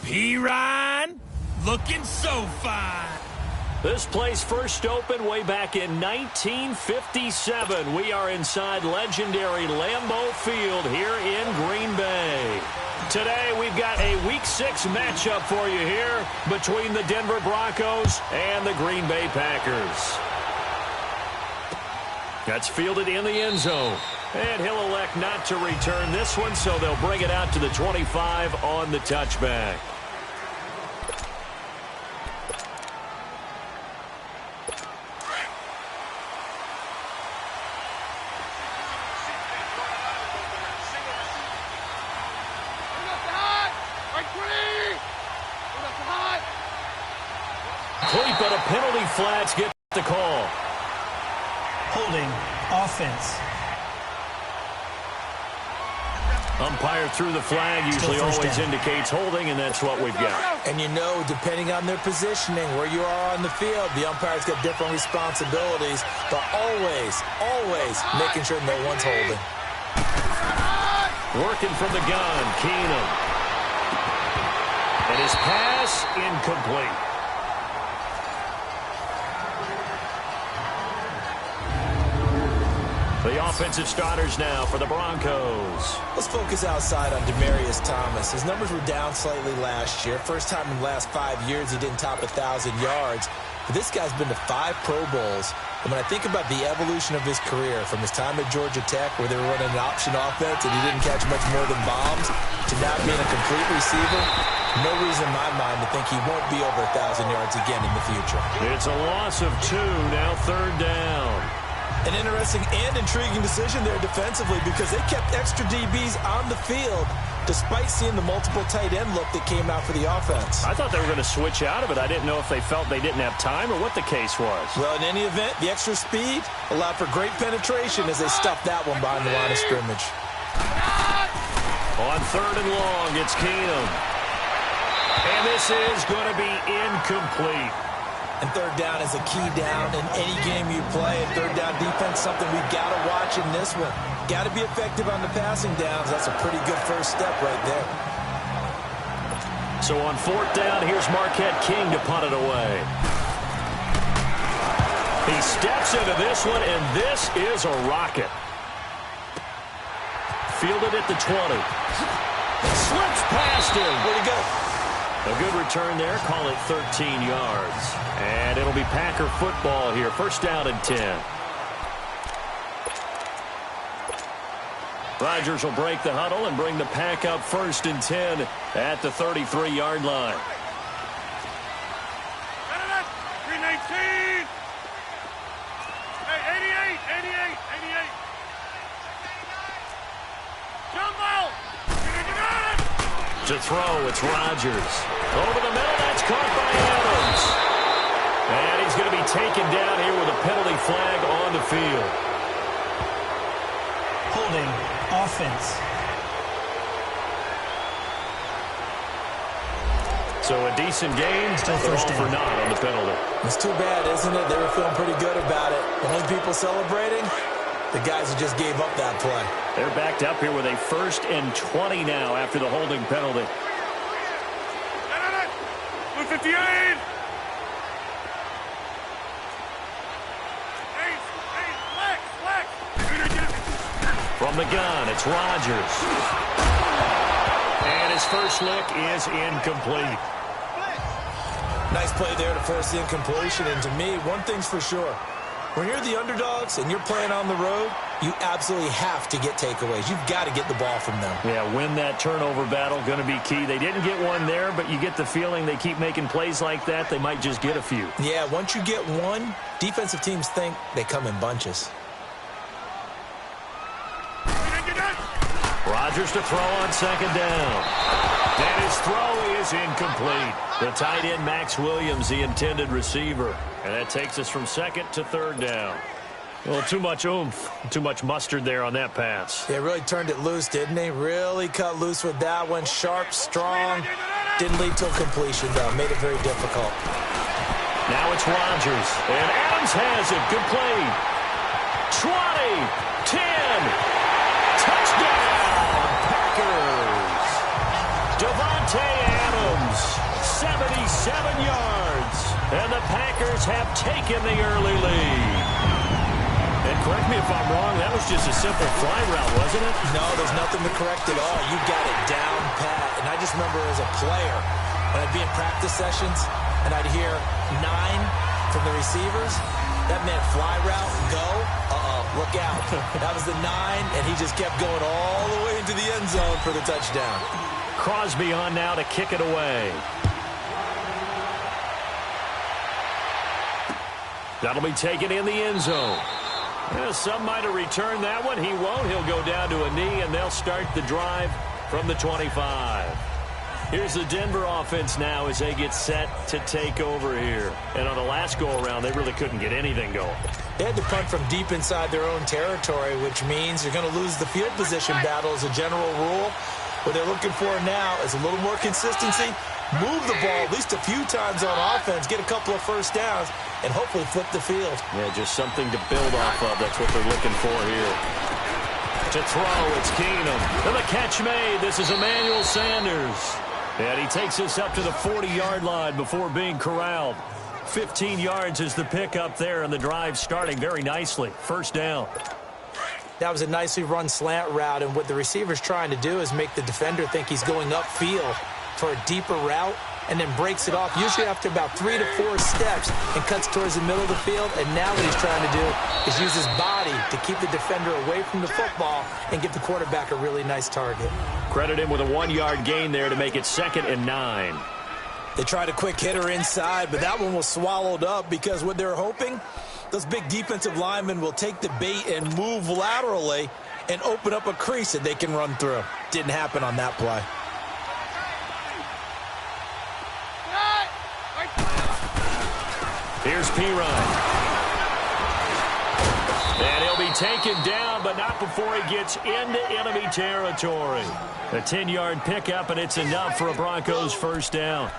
P-Ryan, looking so fine. This place first opened way back in 1957. We are inside legendary Lambeau Field here in Green Bay. Today we've got a Week 6 matchup for you here between the Denver Broncos and the Green Bay Packers. That's fielded in the end zone. And he'll elect not to return this one, so they'll bring it out to the 25 on the touchback. Complete, but a penalty flags get the call. Holding offense. Umpire through the flag usually always indicates holding, and that's what we've got. And you know, depending on their positioning, where you are on the field, the umpires get different responsibilities, but always making sure no one's holding. Working from the gun, Keenum. And his pass incomplete. The offensive starters now for the Broncos. Let's focus outside on Demaryius Thomas. His numbers were down slightly last year. First time in the last 5 years he didn't top 1,000 yards. But this guy's been to 5 Pro Bowls. And when I think about the evolution of his career, from his time at Georgia Tech where they were running an option offense and he didn't catch much more than bombs, to now being a complete receiver, no reason in my mind to think he won't be over 1,000 yards again in the future. It's a loss of 2, now 3rd down. An interesting and intriguing decision there defensively because they kept extra DBs on the field despite seeing the multiple tight end look that came out for the offense. I thought they were going to switch out of it. I didn't know if they felt they didn't have time or what the case was. Well, in any event, the extra speed allowed for great penetration as they stuffed that one behind the line of scrimmage. On 3rd and long, it's Keenum. And this is going to be incomplete. And 3rd down is a key down in any game you play. And 3rd down defense, something we've got to watch in this one. Got to be effective on the passing downs. That's a pretty good first step right there. So on 4th down, here's Marquette King to punt it away. He steps into this one, and this is a rocket. Fielded at the 20. Slips past him. Where'd he go? A good return there. Call it 13 yards. And it'll be Packer football here. 1st down and 10. Rodgers will break the huddle and bring the Pack up 1st and 10 at the 33-yard line. 319. Hey, 88. Jumbo. To throw, it's Rodgers. Over the middle, that's caught by Adams. And he's going to be taken down here with a penalty flag on the field. Holding offense. So a decent game, Still but all first for down. naught on the penalty. It's too bad, isn't it? They were feeling pretty good about it. The only people celebrating, the guys who just gave up that play. They're backed up here with a 1st and 20 now after the holding penalty. 158. From the gun, it's Rodgers. And his first look is incomplete. Nice play there to force the incompletion. And to me, one thing's for sure. When you're the underdogs and you're playing on the road, you absolutely have to get takeaways. You've got to get the ball from them. Yeah, win that turnover battle, going to be key. They didn't get one there, but you get the feeling they keep making plays like that, they might just get a few. Yeah, once you get one, defensive teams think they come in bunches. Rodgers to throw on 2nd down. And his throw is incomplete. The tight end, Max Williams, the intended receiver. And that takes us from 2nd to 3rd down. Well, too much oomph, too much mustard there on that pass. They really turned it loose, didn't they? Really cut loose with that one. Sharp, strong. Didn't lead to a completion, though. Made it very difficult. Now it's Rodgers. And Adams has it. Good play. 20, 10. Touchdown, Packers. Davante Adams And the Packers have taken the early lead. And correct me if I'm wrong, that was just a simple fly route, wasn't it? No, there's nothing to correct at all. You got it down pat. And I just remember as a player, when I'd be in practice sessions, and I'd hear 9 from the receivers, that meant fly route, go, look out. That was the 9, and he just kept going all the way into the end zone for the touchdown. Crosby on now to kick it away. That'll be taken in the end zone. Yeah, some might have returned that one. He won't. He'll go down to a knee, and they'll start the drive from the 25. Here's the Denver offense now as they get set to take over here. And on the last go-around, they really couldn't get anything going. They had to punt from deep inside their own territory, which means you're going to lose the field position battle as a general rule. What they're looking for now is a little more consistency, move the ball at least a few times on offense, get a couple of first downs, and hopefully flip the field. Yeah, just something to build off of. That's what they're looking for here. To throw, it's Keenum. And the catch made. This is Emmanuel Sanders. And he takes us up to the 40-yard line before being corralled. 15 yards is the pickup there, and the drive starting very nicely. First down. That was a nicely run slant route, and what the receiver's trying to do is make the defender think he's going upfield for a deeper route, and then breaks it off, usually after about 3 to 4 steps, and cuts towards the middle of the field. And now what he's trying to do is use his body to keep the defender away from the football and get the quarterback a really nice target. Credit him with a 1-yard gain there to make it 2nd and 9. They tried a quick hitter inside, but that one was swallowed up because what they're hoping, those big defensive linemen will take the bait and move laterally and open up a crease that they can run through. Didn't happen on that play. Here's Pirine. And he'll be taken down, but not before he gets into enemy territory. A 10-yard pickup, and it's enough for a Broncos first down.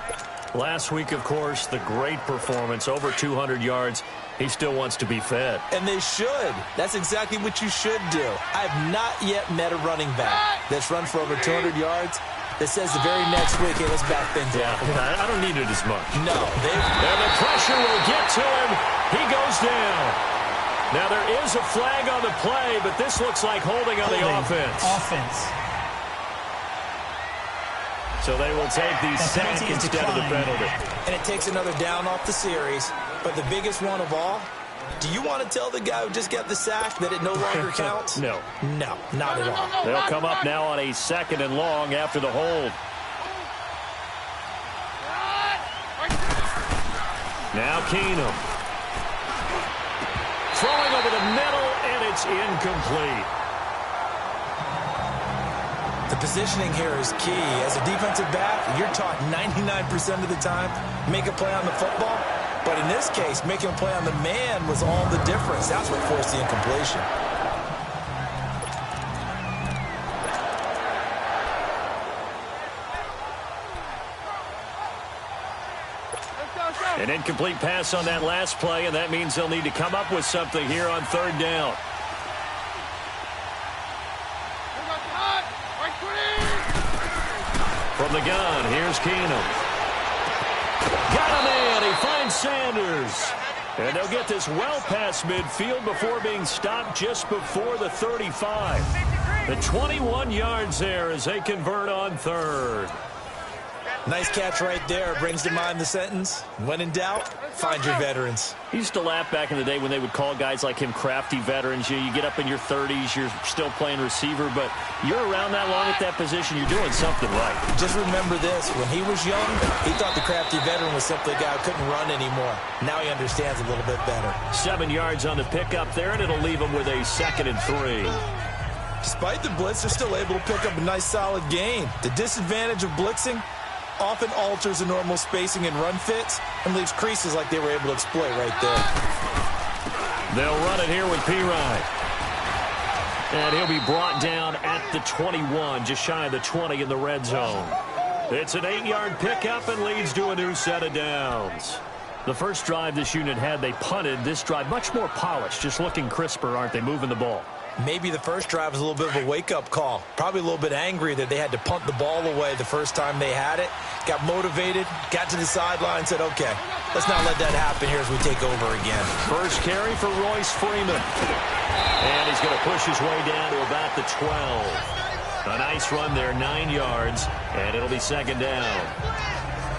Last week, of course, the great performance, over 200 yards. He still wants to be fed. And they should. That's exactly what you should do. I've not yet met a running back that's run for over 200 yards that says the very next week, hey, let's back things up. Yeah, I don't need it as much. No. And the pressure will get to him. He goes down. Now, there is a flag on the play, but this looks like holding on the offense. So they will take the sack instead of the penalty. And it takes another down off the series. But the biggest one of all, do you want to tell the guy who just got the sack that it no longer counts? No. No, not at all. They'll come up now on a 2nd and long after the hold. Now Keenum. Throwing over the middle, and it's incomplete. The positioning here is key. As a defensive back, you're taught 99% of the time, make a play on the football. But in this case, making a play on the man was all the difference. That's what forced the incompletion. An incomplete pass on that last play, and that means they'll need to come up with something here on 3rd down. From the gun, here's Keenum. Got a man. He finds Sanders. And they'll get this well past midfield before being stopped just before the 35. The 21 yards there as they convert on 3rd. Nice catch right there. Brings to mind the sentence, when in doubt, find your veterans. He used to laugh back in the day when they would call guys like him crafty veterans. You get up in your 30s, you're still playing receiver, but you're around that long at that position, you're doing something right. Just remember this. When he was young, he thought the crafty veteran was simply a guy who couldn't run anymore. Now he understands a little bit better. 7 yards on the pickup there, and it'll leave him with a 2nd and 3. Despite the blitz, they're still able to pick up a nice solid gain. The disadvantage of blitzing often alters the normal spacing and run fits and leaves creases like they were able to exploit right there. They'll run it here with Pirine. And he'll be brought down at the 21, just shy of the 20 in the red zone. It's an 8-yard pickup and leads to a new set of downs. The first drive this unit had, they punted. This drive, much more polished, just looking crisper, aren't they, moving the ball? Maybe the first drive was a little bit of a wake-up call. Probably a little bit angry that they had to punt the ball away the first time they had it. Got motivated, got to the sideline, said, okay, let's not let that happen here as we take over again. First carry for Royce Freeman. And he's going to push his way down to about the 12. A nice run there, 9 yards, and it'll be second down.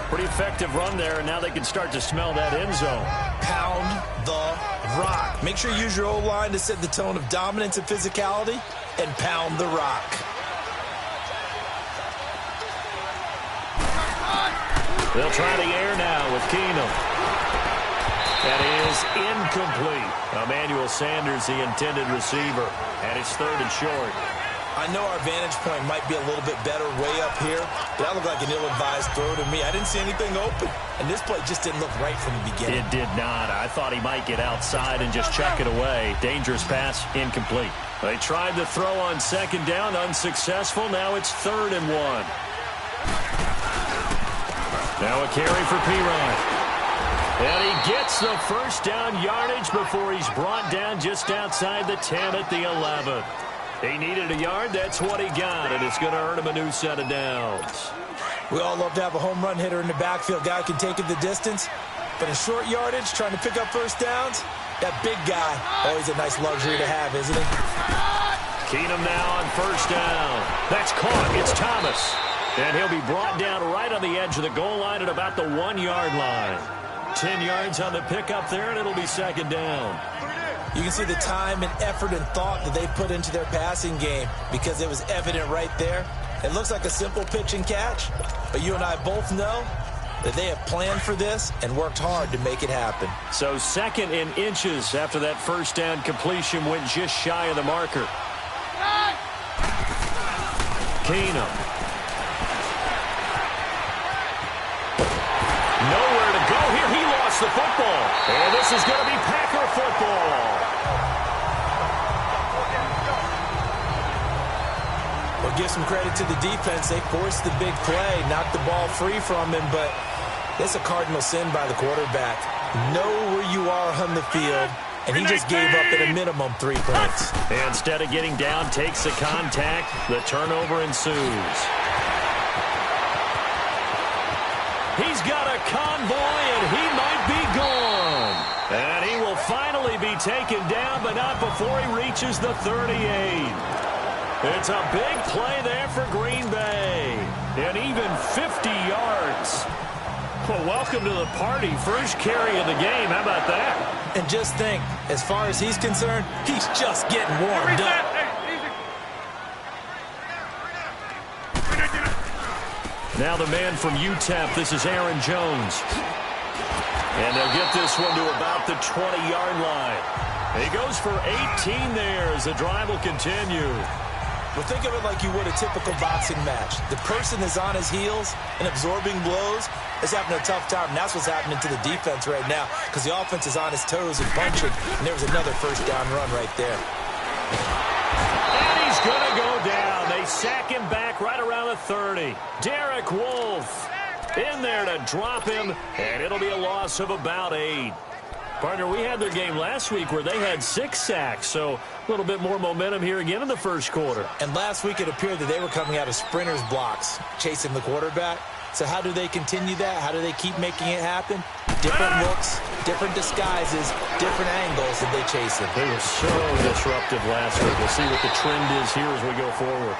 Pretty effective run there, and now they can start to smell that end zone. Pound the rock. Make sure you use your O-line to set the tone of dominance and physicality, and pound the rock. They'll try the air now with Keenum. That is incomplete. Emmanuel Sanders, the intended receiver, and it's third and short. I know our vantage point might be a little bit better way up here, but that looked like an ill-advised throw to me. I didn't see anything open, and this play just didn't look right from the beginning. It did not. I thought he might get outside and just chuck it away. Dangerous pass, incomplete. They tried to throw on second down, unsuccessful. Now it's 3rd and 1. Now a carry for Pirine. And he gets the first down yardage before he's brought down just outside the 10 at the 11. He needed a yard. That's what he got, and it's going to earn him a new set of downs. We all love to have a home run hitter in the backfield. Guy can take it the distance. But in short yardage, trying to pick up first downs, that big guy, always a nice luxury to have, isn't it? Keenum now on first down. That's caught. It's Thomas. And he'll be brought down right on the edge of the goal line at about the 1-yard line. 10 yards on the pickup there, and it'll be second down. You can see the time and effort and thought that they put into their passing game because it was evident right there. It looks like a simple pitch and catch, but you and I both know that they have planned for this and worked hard to make it happen. So 2nd and inches after that first down completion went just shy of the marker. Keenum. Nowhere to go here. He lost the football. And this is going to be Packer football. Well, give some credit to the defense. They forced the big play, knocked the ball free from him, but it's a cardinal sin by the quarterback. Know where you are on the field, and he just gave up at a minimum 3 points. Instead of getting down, takes the contact. The turnover ensues. He's got a convoy, and he might be gone. And he will finally be taken down, but not before he reaches the 38. It's a big play there for Green Bay. And even 50 yards. Well, welcome to the party. First carry of the game. How about that? And just think, as far as he's concerned, he's just getting warmed up. Now the man from UTEP, this is Aaron Jones. And they'll get this one to about the 20-yard line. He goes for 18 there as the drive will continue. Well, think of it like you would a typical boxing match. The person is on his heels and absorbing blows is having a tough time. And that's what's happening to the defense right now because the offense is on his toes and punching. And there was another first down run right there. And he's going to go down. They sack him back right around the 30. Derek Wolfe in there to drop him, and it'll be a loss of about 8. Partner, we had their game last week where they had 6 sacks, so a little bit more momentum here again in the first quarter. And last week it appeared that they were coming out of sprinters blocks, chasing the quarterback. So how do they continue that? How do they keep making it happen? Different looks, different disguises, different angles that they chase him. They were so disruptive last week. We'll see what the trend is here as we go forward.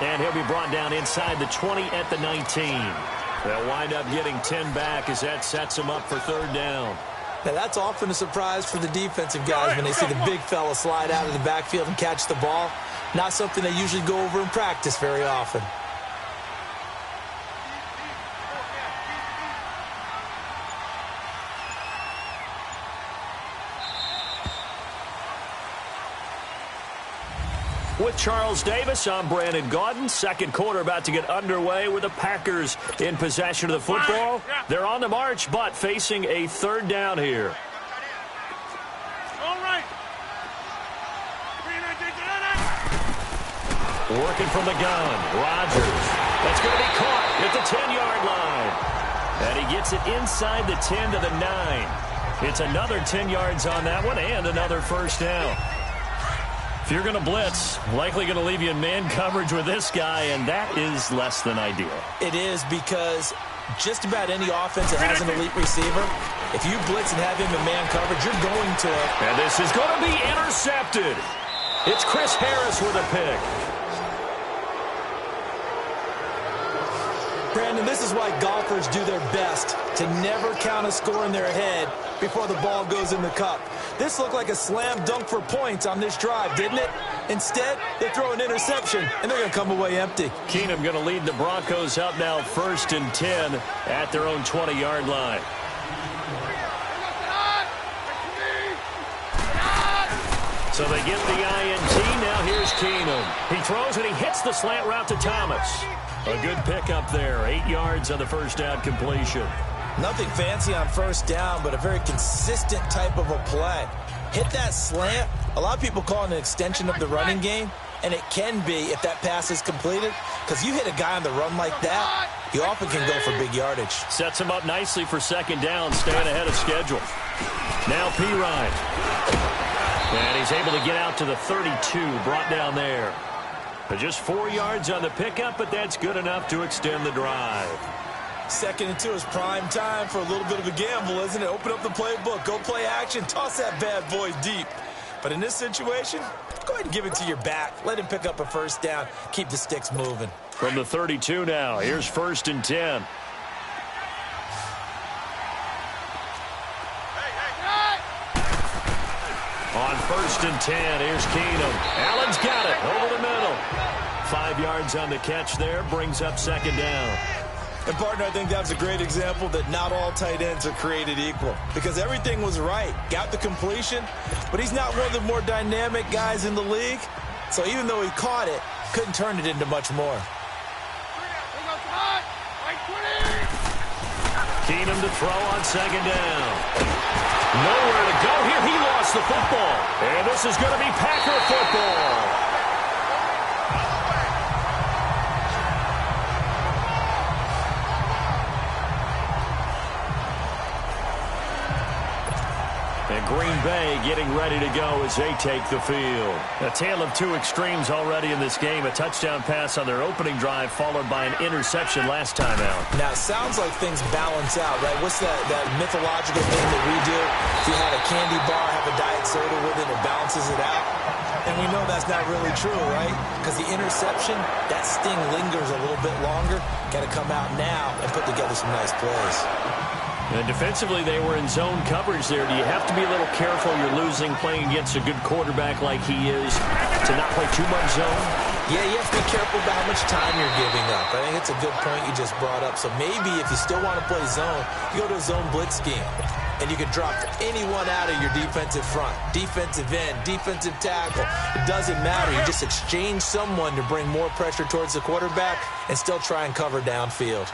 And he'll be brought down inside the 20 at the 19. They'll wind up getting 10 back as that sets them up for third down. Now, that's often a surprise for the defensive guys when they see the big fella slide out of the backfield and catch the ball. Not something they usually go over in practice very often. With Charles Davis, I'm Brandon Gaudin. Second quarter about to get underway with the Packers in possession of the football. They're on the march, but facing a third down here. All right. Working from the gun, Rodgers. That's going to be caught at the 10-yard line. And he gets it inside the 10 to the 9. It's another 10 yards on that one and another first down. If you're going to blitz, likely going to leave you in man coverage with this guy, and that is less than ideal. It is, because just about any offense that has an elite receiver, if you blitz and have him in man coverage, you're going to. And this is going to be intercepted. It's Chris Harris with a pick. Brandon, this is why golfers do their best to never count a score in their head before the ball goes in the cup. This looked like a slam dunk for points on this drive, didn't it? Instead, they throw an interception, and they're going to come away empty. Keenum going to lead the Broncos up now 1st and 10 at their own 20-yard line. So they get the INT. Now here's Keenum. He throws and he hits the slant route to Thomas. A good pickup there. 8 yards on the first down completion. Nothing fancy on first down, but a very consistent type of a play. Hit that slant. A lot of people call it an extension of the running game, and it can be if that pass is completed, because you hit a guy on the run like that, he often can go for big yardage. Sets him up nicely for second down, staying ahead of schedule. Now Pirine. And he's able to get out to the 32, brought down there. But just 4 yards on the pickup, but that's good enough to extend the drive. 2nd and 2 is prime time for a little bit of a gamble, isn't it? Open up the playbook, go play action, toss that bad boy deep. But in this situation, go ahead and give it to your back. Let him pick up a first down, keep the sticks moving. From the 32 now, here's 1st and 10. On 1st and 10, here's Keenum. Allen's got it over the middle. 5 yards on the catch there, brings up second down. And, partner, I think that's a great example that not all tight ends are created equal, because everything was right. Got the completion, but he's not one of the more dynamic guys in the league. So even though he caught it, couldn't turn it into much more. Keenum to throw on second down. Nowhere to go here. He lost the football. And this is going to be Packer football. And Green Bay getting ready to go as they take the field. A tale of two extremes already in this game. A touchdown pass on their opening drive followed by an interception last time out. Now, it sounds like things balance out, right? What's that mythological thing that we do? If you had a candy bar, have a diet soda with it, it balances it out. And we know that's not really true, right? Because the interception, that sting lingers a little bit longer. Got to come out now and put together some nice plays. And defensively, they were in zone coverage there. Do you have to be a little careful? You're losing playing against a good quarterback like he is to not play too much zone? Yeah, you have to be careful about how much time you're giving up. I think it's a good point you just brought up. So maybe if you still want to play zone, you go to a zone blitz scheme. And you can drop anyone out of your defensive front. Defensive end, defensive tackle. It doesn't matter. You just exchange someone to bring more pressure towards the quarterback and still try and cover downfield.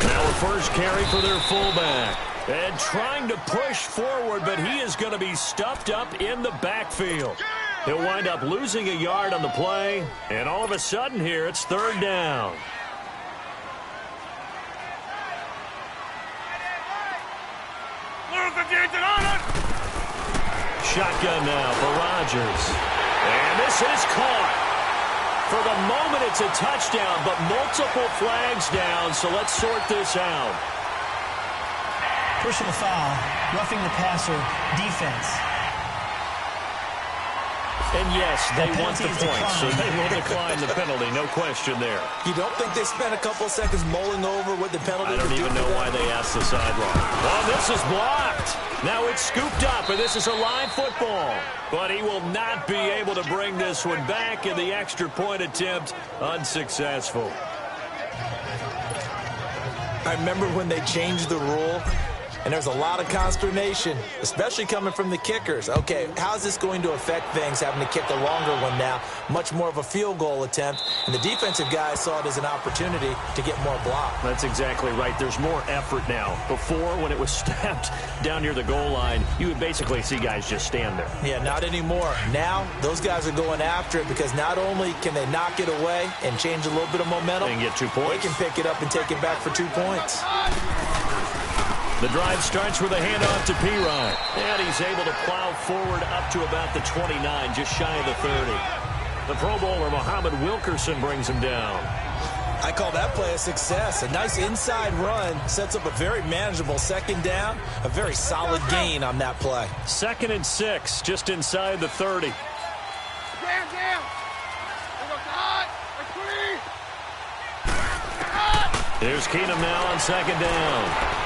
Now a first carry for their fullback. And trying to push forward, but he is going to be stuffed up in the backfield. He'll wind up losing a yard on the play. And all of a sudden here, it's third down. Shotgun now for Rodgers. And this is caught. For the moment, it's a touchdown, but multiple flags down, so let's sort this out. Personal foul, roughing the passer, defense. And yes, they want the penalty is points, so declined. they will decline the penalty, no question there. You don't think they spent a couple of seconds mulling over what the penalty I don't would do even know for why them? they asked the sideline. Well, this is blocked. Now it's scooped up, and this is a live football. But he will not be able to bring this one back, and the extra point attempt unsuccessful. I remember when they changed the rule, and there's a lot of consternation, especially coming from the kickers. Okay, how's this going to affect things, having to kick a longer one now? Much more of a field goal attempt, and the defensive guys saw it as an opportunity to get more block. That's exactly right. There's more effort now. Before, when it was snapped down near the goal line, you would basically see guys just stand there. Yeah, not anymore. Now, those guys are going after it because not only can they knock it away and change a little bit of momentum, And get 2 points. they can pick it up and take it back for 2 points. The drive starts with a handoff to Pirine. And he's able to plow forward up to about the 29, just shy of the 30. The Pro Bowler, Muhammad Wilkerson, brings him down. I call that play a success. A nice inside run sets up a very manageable second down. A very solid gain on that play. 2nd and 6, just inside the 30. Here's Keenum now on 2nd down.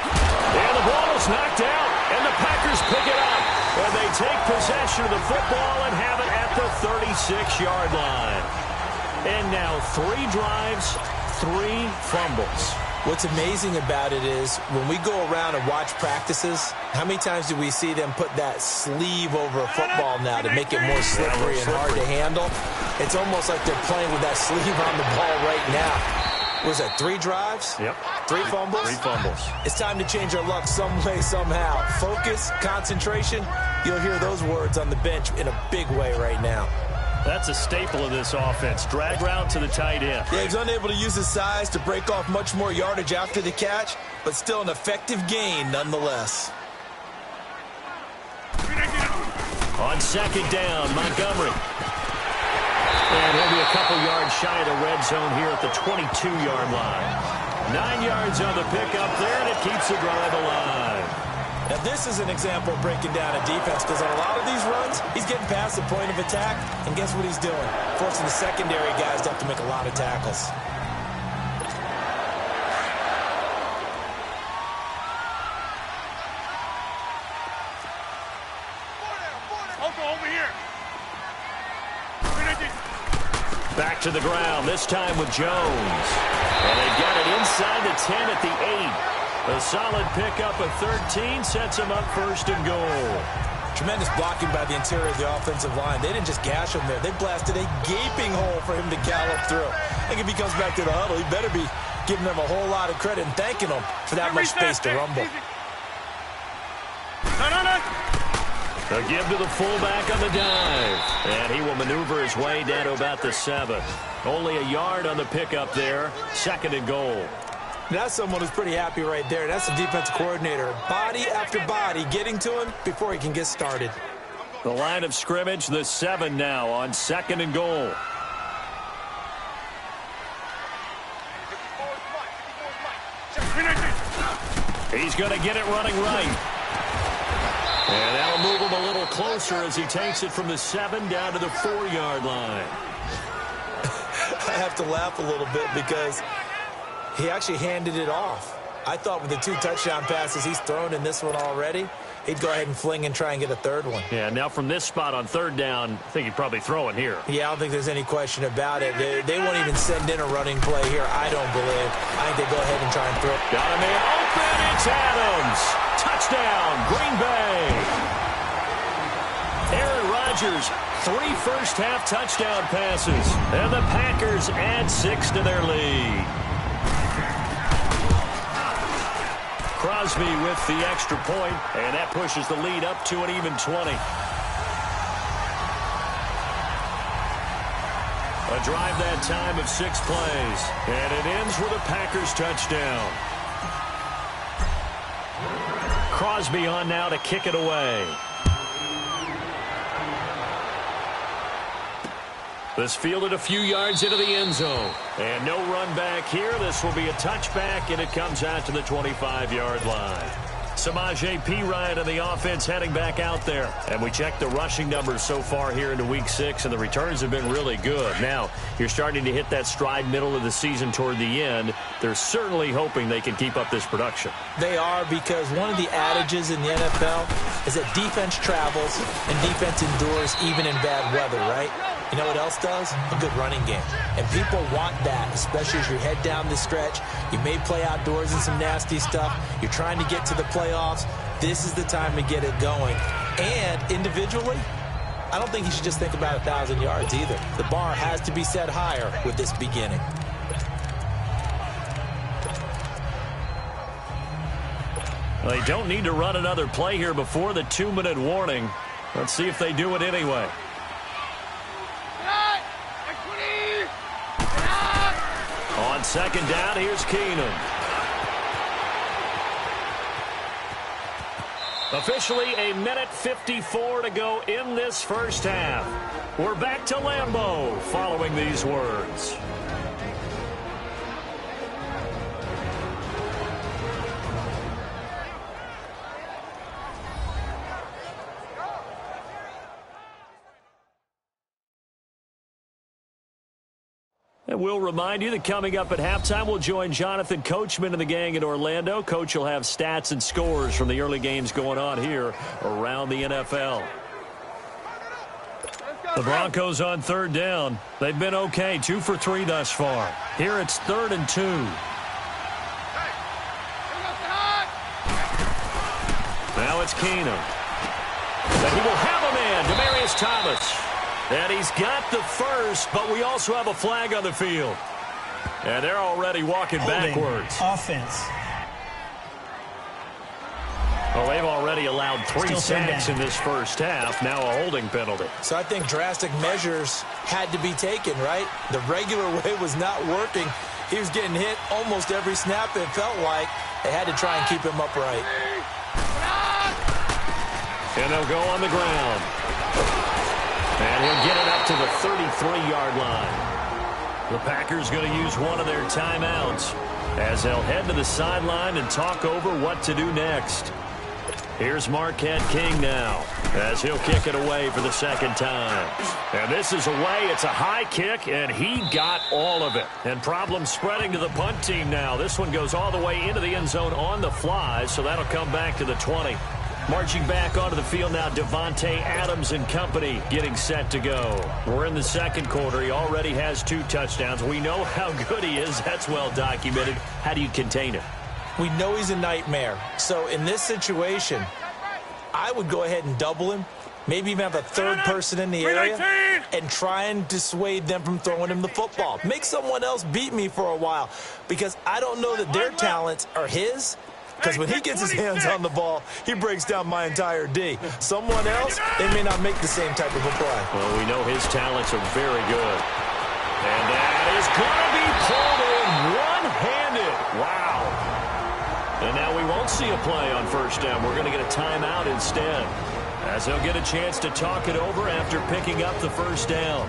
And the ball is knocked out, and the Packers pick it up. And they take possession of the football and have it at the 36-yard line. And now 3 drives, 3 fumbles. What's amazing about it is when we go around and watch practices, how many times do we see them put that sleeve over a football now to make it more slippery and hard to handle? It's almost like they're playing with that sleeve on the ball right now. Was that 3 drives? Yep. 3 fumbles? 3 fumbles. It's time to change our luck some way, somehow. Focus, concentration, you'll hear those words on the bench in a big way right now. That's a staple of this offense. Drag route to the tight end. Yeah, he's unable to use his size to break off much more yardage after the catch, but still an effective gain nonetheless. On 2nd down, Montgomery. And he'll be a couple yards shy of the red zone here at the 22-yard line. 9 yards on the pickup there, and it keeps the drive alive. Now, this is an example of breaking down a defense because on a lot of these runs, he's getting past the point of attack, and guess what he's doing? Forcing the secondary guys to have to make a lot of tackles. Over here. Back to the ground, this time with Jones. And they've got it inside the 10 at the 8. A solid pickup of 13 sets him up 1st and goal. Tremendous blocking by the interior of the offensive line. They didn't just gash him there. They blasted a gaping hole for him to gallop through. I think if he comes back to the huddle, he better be giving them a whole lot of credit and thanking them for that much space to rumble. A give to the fullback on the dive. And he will maneuver his way down to about the 7. Only a yard on the pickup there. 2nd and goal. That's someone who's pretty happy right there. That's the defensive coordinator. Body after body getting to him before he can get started. The line of scrimmage, the 7 now on 2nd and goal. He's going to get it running right. And that'll move him a little closer as he takes it from the 7 down to the 4-yard line. I have to laugh a little bit because he actually handed it off. I thought with the 2 touchdown passes he's thrown in this one already, he'd go ahead and fling and try and get a 3rd one. Yeah, now from this spot on 3rd down, I think he'd probably throw it here. Yeah, I don't think there's any question about it. They won't even send in a running play here, I don't believe. I think they go ahead and try and throw it. Got him in open, it's Adams. Touchdown, Green Bay. Aaron Rodgers, 3 first-half touchdown passes. And the Packers add 6 to their lead. Crosby with the extra point, and that pushes the lead up to an even 20. A drive that time of 6 plays, and it ends with a Packers touchdown. Crosby on now to kick it away. This fielded a few yards into the end zone. And no run back here. This will be a touchback, and it comes out to the 25-yard line. Samaje Perine and the offense heading back out there. And we checked the rushing numbers so far here into Week 6, and the returns have been really good. Now, you're starting to hit that stride middle of the season toward the end. They're certainly hoping they can keep up this production. They are, because one of the adages in the NFL is that defense travels and defense endures even in bad weather, right? You know what else does? A good running game. And people want that, especially as you head down the stretch. You may play outdoors in some nasty stuff. You're trying to get to the playoffs. This is the time to get it going. And individually, I don't think you should just think about 1,000 yards either. The bar has to be set higher with this beginning. Well, they don't need to run another play here before the 2-minute warning. Let's see if they do it anyway. On 2nd down, here's Keenum. Officially a minute 54 to go in this first half. We're back to Lambeau following these words. And we'll remind you that coming up at halftime, we'll join Jonathan Coachman and the gang in Orlando. Coach will have stats and scores from the early games going on here around the NFL. The Broncos on third down. They've been okay, 2 for 3 thus far. Here it's 3rd and 2. Now it's Keenum. But he will have a man, Demaryius Thomas. And he's got the first, but we also have a flag on the field. And they're already walking backwards. Offense. Well, they've already allowed 3 sacks in this first half. Now a holding penalty. So I think drastic measures had to be taken, right? The regular way was not working. He was getting hit almost every snap, it felt like. They had to try and keep him upright. And they'll go on the ground. And he'll get it up to the 33-yard line. The Packers going to use one of their timeouts as they'll head to the sideline and talk over what to do next. Here's Marquette King now as he'll kick it away for the second time. And this is away. It's a high kick, and he got all of it. And problems spreading to the punt team now. This one goes all the way into the end zone on the fly, so that'll come back to the 20. Marching back onto the field now, Devontae Adams and company getting set to go. We're in the second quarter. He already has 2 touchdowns. We know how good he is. That's well documented. How do you contain him? We know he's a nightmare. So in this situation, I would go ahead and double him. Maybe even have a third person in the area and try and dissuade them from throwing him the football. Make someone else beat me for a while because I don't know that their talents are his. Because when he gets his hands on the ball, he breaks down my entire D. Someone else, they may not make the same type of a play. Well, we know his talents are very good. And that is going to be pulled in one-handed. Wow. And now we won't see a play on first down. We're going to get a timeout instead, as they'll get a chance to talk it over after picking up the first down.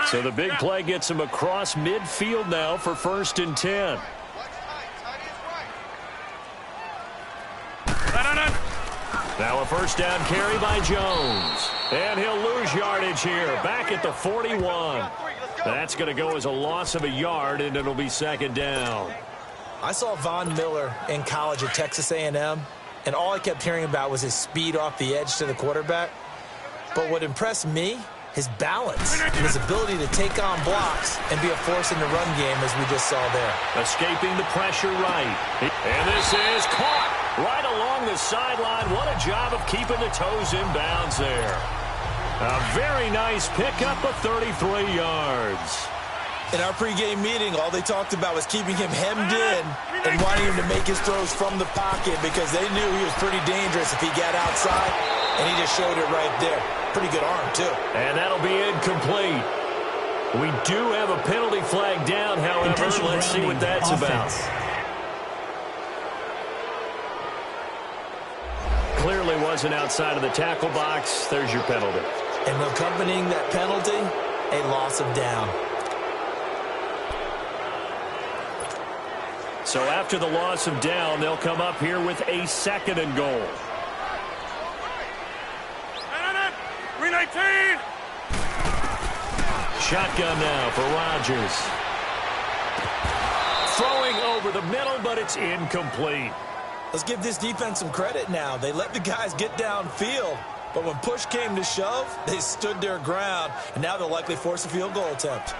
So the big play gets him across midfield now for 1st and 10. Now a first down carry by Jones. And he'll lose yardage here. Back at the 41. That's going to go as a loss of a yard, and it'll be 2nd down. I saw Von Miller in college at Texas A&M, and all I kept hearing about was his speed off the edge to the quarterback. But what impressed me, his balance, and his ability to take on blocks and be a force in the run game, as we just saw there. Escaping the pressure right. And this is caught right along the sideline. What a job of keeping the toes in bounds there. A very nice pickup of 33 yards. In our pregame meeting, all they talked about was keeping him hemmed in and wanting him to make his throws from the pocket because they knew he was pretty dangerous if he got outside, and he just showed it right there. Pretty good arm, too. And that'll be incomplete. We do have a penalty flag down, however. Let's see what that's about. Clearly wasn't outside of the tackle box. There's your penalty. And accompanying that penalty, a loss of down. So after the loss of down, they'll come up here with a 2nd and goal. 319. Shotgun now for Rodgers. Throwing over the middle, but it's incomplete. Let's give this defense some credit now. They let the guys get downfield, but when push came to shove, they stood their ground, and now they'll likely force a field goal attempt.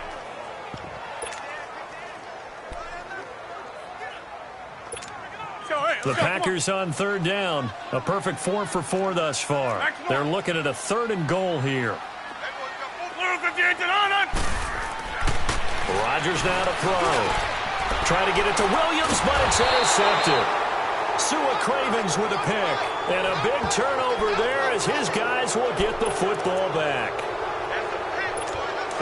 The Packers on 3rd down. A perfect 4 for 4 thus far. They're looking at a 3rd and goal here. Rodgers now to throw. Trying to get it to Williams, but it's intercepted. Sua Cravens with a pick. And a big turnover there as his guys will get the football back.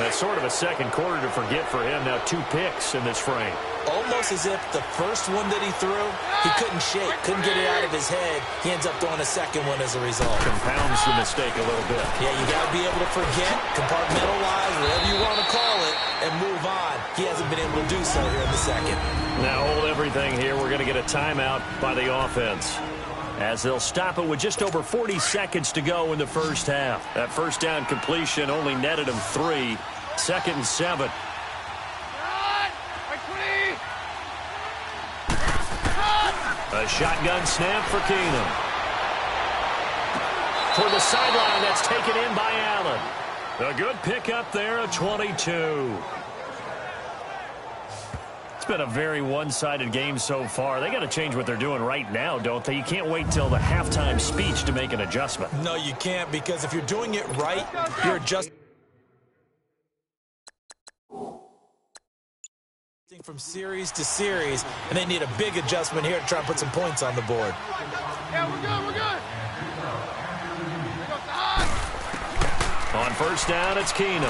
That's sort of a second quarter to forget for him. Now 2 picks in this frame. Almost as if the first one that he threw, he couldn't shake, couldn't get it out of his head. He ends up throwing a second one as a result. Compounds the mistake a little bit. Yeah, you got to be able to forget, compartmentalize, whatever you want to call it, and move on. He hasn't been able to do so here in the second. Now hold everything here. We're going to get a timeout by the offense, as they'll stop it with just over 40 seconds to go in the first half. That first down completion only netted him 3. 2nd and 7. A shotgun snap for Keenum. Toward the sideline, that's taken in by Allen. A good pickup there, a 22. It's been a very one-sided game so far. They got to change what they're doing right now, don't they? You can't wait till the halftime speech to make an adjustment. No, you can't, because if you're doing it right, you're adjusting from series to series, and they need a big adjustment here to try and put some points on the board. Yeah, we're good, we're good. On first down, it's Keenum.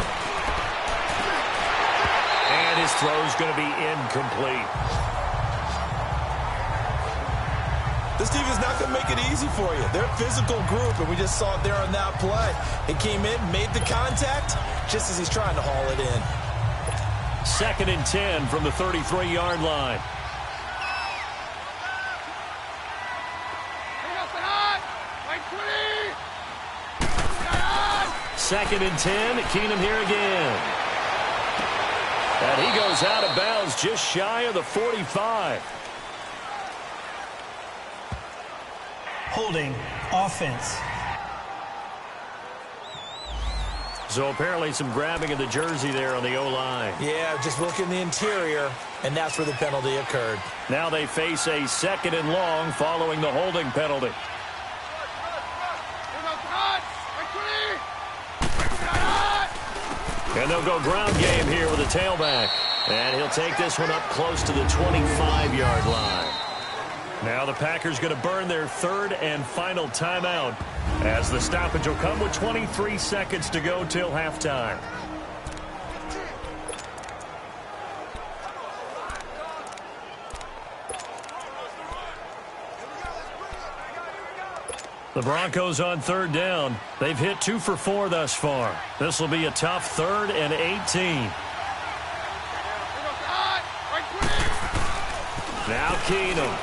And his throw's going to be incomplete. This team is not going to make it easy for you. They're a physical group, and we just saw it there on that play. He came in, made the contact, just as he's trying to haul it in. 2nd and 10 from the 33-yard line. Second and 10. Keenum here again. And he goes out of bounds just shy of the 45. Holding offense. So apparently some grabbing of the jersey there on the O-line. Yeah, just look in the interior, and that's where the penalty occurred. Now they face a 2nd and long following the holding penalty. And they'll go ground game here with a tailback. And he'll take this one up close to the 25-yard line. Now the Packers going to burn their 3rd and final timeout, as the stoppage will come with 23 seconds to go till halftime. The Broncos on 3rd down. They've hit 2 for 4 thus far. This will be a tough 3rd and 18. Now Keenum.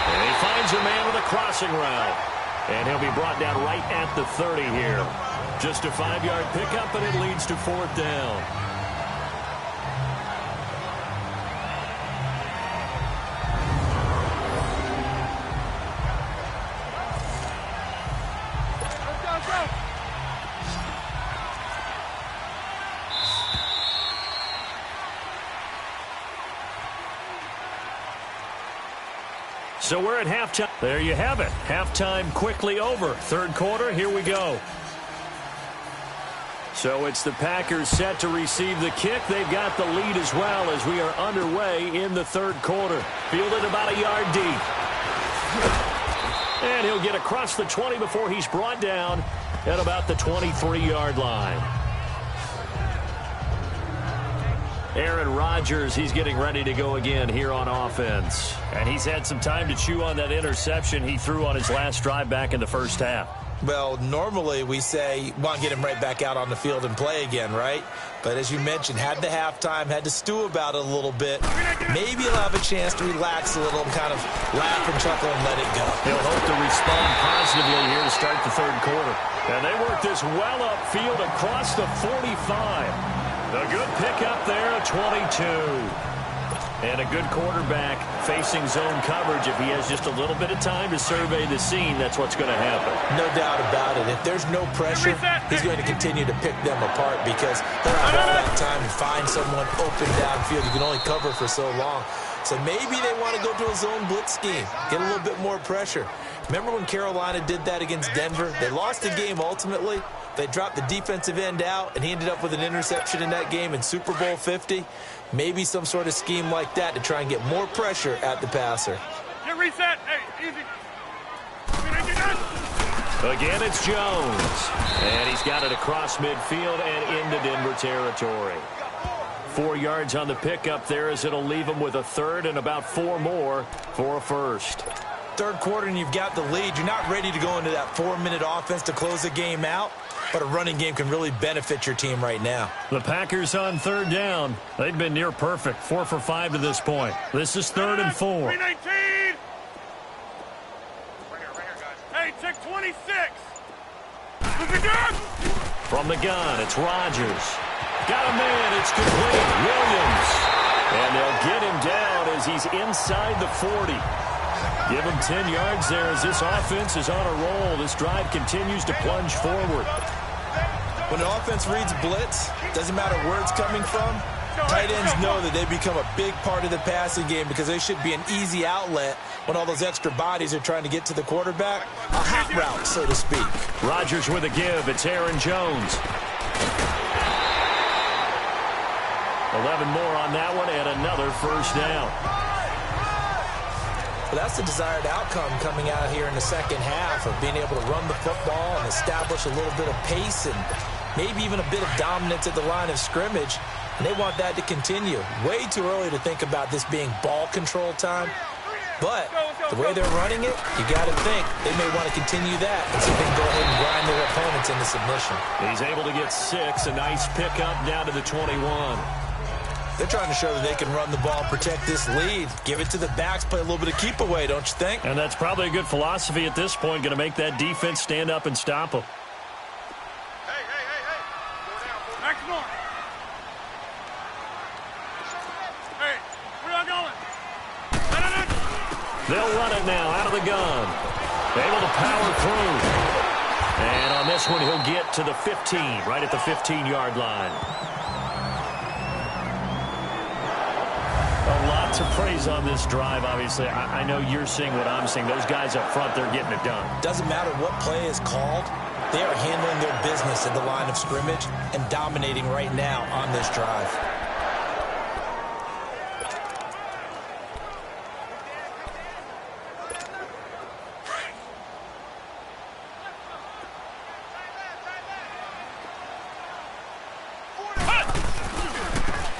And he finds a man with a crossing route. And he'll be brought down right at the 30 here. Just a 5-yard pickup, and it leads to 4th down. So we're at halftime. There you have it. Halftime quickly over. 3rd quarter, here we go. So it's the Packers set to receive the kick. They've got the lead as well as we are underway in the 3rd quarter. Fielded about a yard deep. And he'll get across the 20 before he's brought down at about the 23-yard line. Aaron Rodgers, he's getting ready to go again here on offense. And he's had some time to chew on that interception he threw on his last drive back in the first half. Well, normally we say, want to get him right back out on the field and play again, right? But as you mentioned, had the halftime, had to stew about it a little bit. Maybe he'll have a chance to relax a little and kind of laugh and chuckle and let it go. He'll hope to respond positively here to start the 3rd quarter. And they work this well upfield across the 45. A good pickup there, a 22. And a good quarterback facing zone coverage. If he has just a little bit of time to survey the scene, that's what's going to happen. No doubt about it. If there's no pressure, he's going to continue to pick them apart because he'll have all that time to find someone open downfield. You can only cover for so long. So maybe they want to go to a zone blitz scheme, get a little bit more pressure. Remember when Carolina did that against Denver? They lost the game ultimately. They dropped the defensive end out, and he ended up with an interception in that game in Super Bowl 50. Maybe some sort of scheme like that to try and get more pressure at the passer. Get reset. Hey, easy. Again, it's Jones. And he's got it across midfield and into Denver territory. 4 yards on the pickup there as it'll leave him with a third and about 4 more for a first. Third quarter and you've got the lead. You're not ready to go into that 4-minute offense to close the game out, but a running game can really benefit your team right now. The Packers on third down. They've been near perfect, 4 for 5 to this point. This is 3rd and 4. 319. Hey, check 26. From the gun, it's Rodgers. Got a man, it's complete. Williams. And they'll get him down as he's inside the 40. Give him 10 yards there as this offense is on a roll. This drive continues to plunge forward. When an offense reads blitz, doesn't matter where it's coming from, tight ends know that they become a big part of the passing game because they should be an easy outlet when all those extra bodies are trying to get to the quarterback. A hot route, so to speak. Rodgers with a give. It's Aaron Jones. 11 more on that one and another first down. Well, that's the desired outcome coming out here in the second half of being able to run the football and establish a little bit of pace and maybe even a bit of dominance at the line of scrimmage. And they want that to continue. Way too early to think about this being ball control time. But the way they're running it, you got to think they may want to continue that and see if they can go ahead and grind their opponents into submission. He's able to get 6. A nice pickup down to the 21. They're trying to show that they can run the ball, protect this lead, give it to the backs, play a little bit of keep away, don't you think? And that's probably a good philosophy at this point, going to make that defense stand up and stop them. Hey. Next one. Hey, where y'all going? They'll run it now out of the gun. Able to power through. And on this one, he'll get to the 15, right at the 15-yard line. A lot to praise on this drive, obviously. I know you're seeing what I'm seeing. Those guys up front, they're getting it done. Doesn't matter what play is called. They are handling their business at the line of scrimmage and dominating right now on this drive.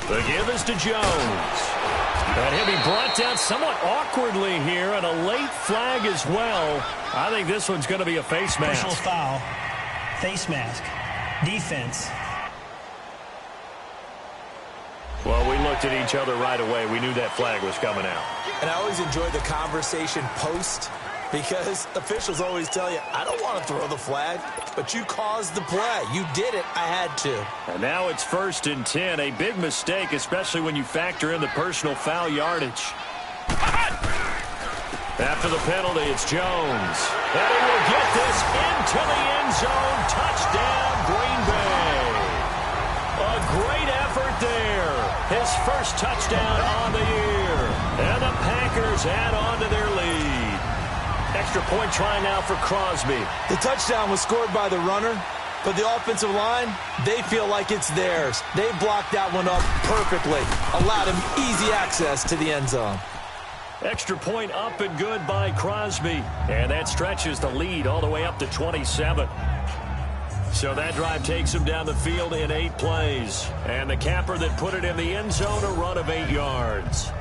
The give is to Jones. And he'll be brought down somewhat awkwardly here, and a late flag as well. I think this one's going to be a face mask. Personal foul, face mask, defense. Well, we looked at each other right away. We knew that flag was coming out. And I always enjoy the conversation post because officials always tell you, I don't want to throw the flag, but you caused the play. You did it. I had to. And now it's 1st and 10. A big mistake, especially when you factor in the personal foul yardage. After the penalty, it's Jones. And he will get this into the end zone. Touchdown, Green Bay. A great effort there. His first touchdown on the year. And the Packers add on to their lead. Extra point try now for Crosby. The touchdown was scored by the runner, but the offensive line, they feel like it's theirs. They blocked that one up perfectly, allowed him easy access to the end zone. Extra point up and good by Crosby. And that stretches the lead all the way up to 27. So that drive takes him down the field in 8 plays. And the capper that put it in the end zone, a run of 8 yards.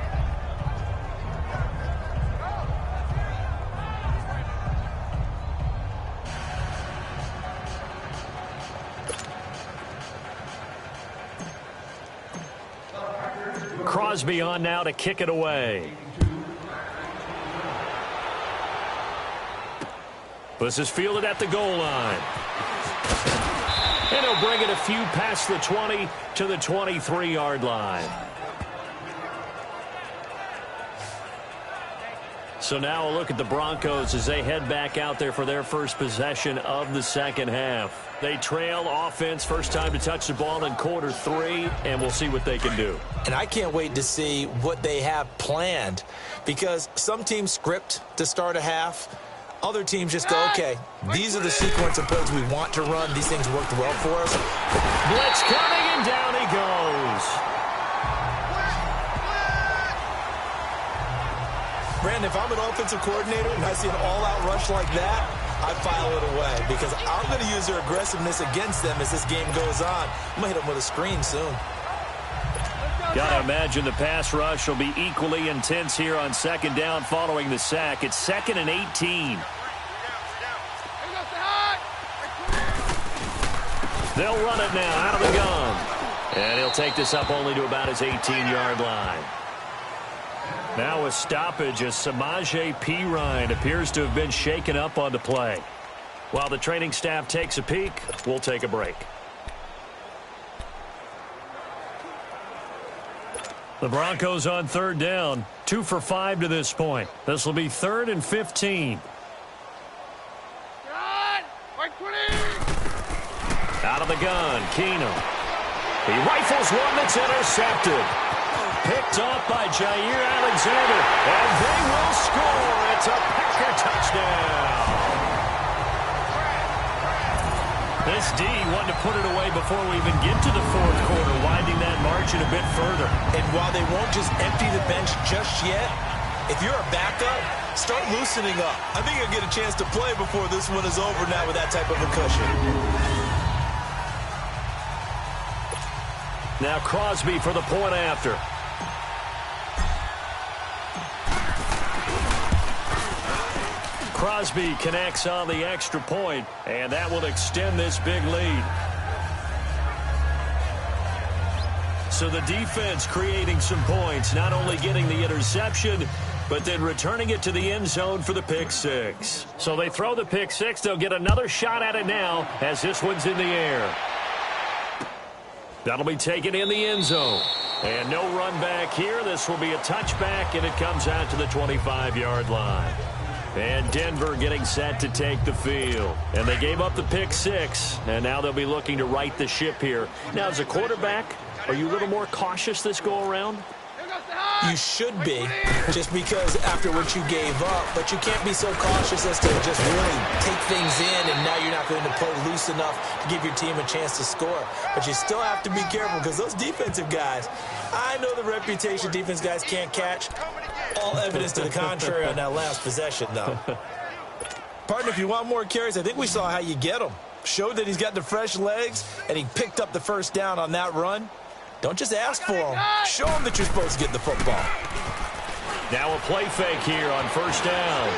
Crosby on now to kick it away. This is fielded at the goal line. And he'll bring it a few past the 20 to the 23-yard line. So now a look at the Broncos as they head back out there for their first possession of the second half. They trail offense, first time to touch the ball in quarter 3, and we'll see what they can do. And I can't wait to see what they have planned because some teams script to start a half. Other teams just go, okay, these are the sequence of plays we want to run. These things worked well for us. Blitz coming, and down he goes. Brandon, if I'm an offensive coordinator and I see an all-out rush like that, I file it away because I'm going to use their aggressiveness against them as this game goes on. I'm going to hit them with a screen soon. Got to imagine the pass rush will be equally intense here on second down following the sack. It's 2nd and 18. They'll run it now out of the gun. And he'll take this up only to about his 18-yard line. Now a stoppage as Samaje Perine appears to have been shaken up on the play. While the training staff takes a peek, we'll take a break. The Broncos on third down, 2 for 5 to this point. This will be 3rd and 15. Out of the gun, Keenum. He rifles one that's intercepted. Picked off by Jair Alexander, and they will score. It's a Packer touchdown. This D wanted to put it away before we even get to the fourth quarter, widening that margin a bit further. And while they won't just empty the bench just yet, if you're a backup, start loosening up. I think you'll get a chance to play before this one is over now with that type of a cushion. Now Crosby for the point after. Crosby connects on the extra point, and that will extend this big lead. So the defense creating some points, not only getting the interception, but then returning it to the end zone for the pick six. So they throw the pick six. They'll get another shot at it now as this one's in the air. That'll be taken in the end zone. And no run back here. This will be a touchback, and it comes out to the 25-yard line. And Denver getting set to take the field. And they gave up the pick six, and now they'll be looking to right the ship here. Now, as a quarterback, are you a little more cautious this go-around? You should be, just because after what you gave up, but you can't be so cautious as to just really take things in, and now you're not going to play loose enough to give your team a chance to score. But you still have to be careful because those defensive guys, I know the reputation defense guys can't catch. All evidence to the contrary on that last possession, though. Partner, if you want more carries, I think we saw how you get them. Showed that he's got the fresh legs, and he picked up the first down on that run. Don't just ask for them. Show them that you're supposed to get the football. Now a play fake here on first down.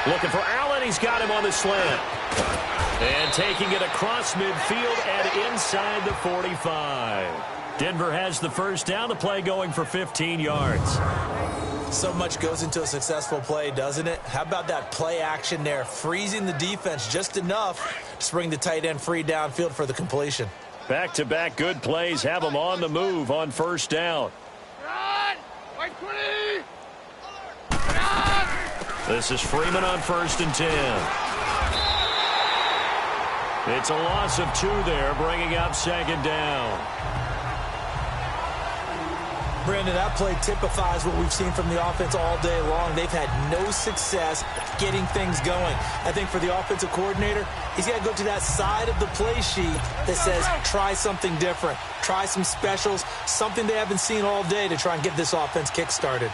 Looking for Allen. He's got him on the slant. And taking it across midfield and inside the 45. Denver has the first down. The play going for 15 yards. So much goes into a successful play, doesn't it? How about that play action there, freezing the defense just enough to bring the tight end free downfield for the completion. Back-to-back good plays have them on the move on first down. This is Freeman on 1st and 10. It's a loss of 2 there, bringing up 2nd down. Brandon, that play typifies what we've seen from the offense all day long. They've had no success getting things going. I think for the offensive coordinator, he's got to go to that side of the play sheet that says try something different, try some specials, something they haven't seen all day to try and get this offense kick-started.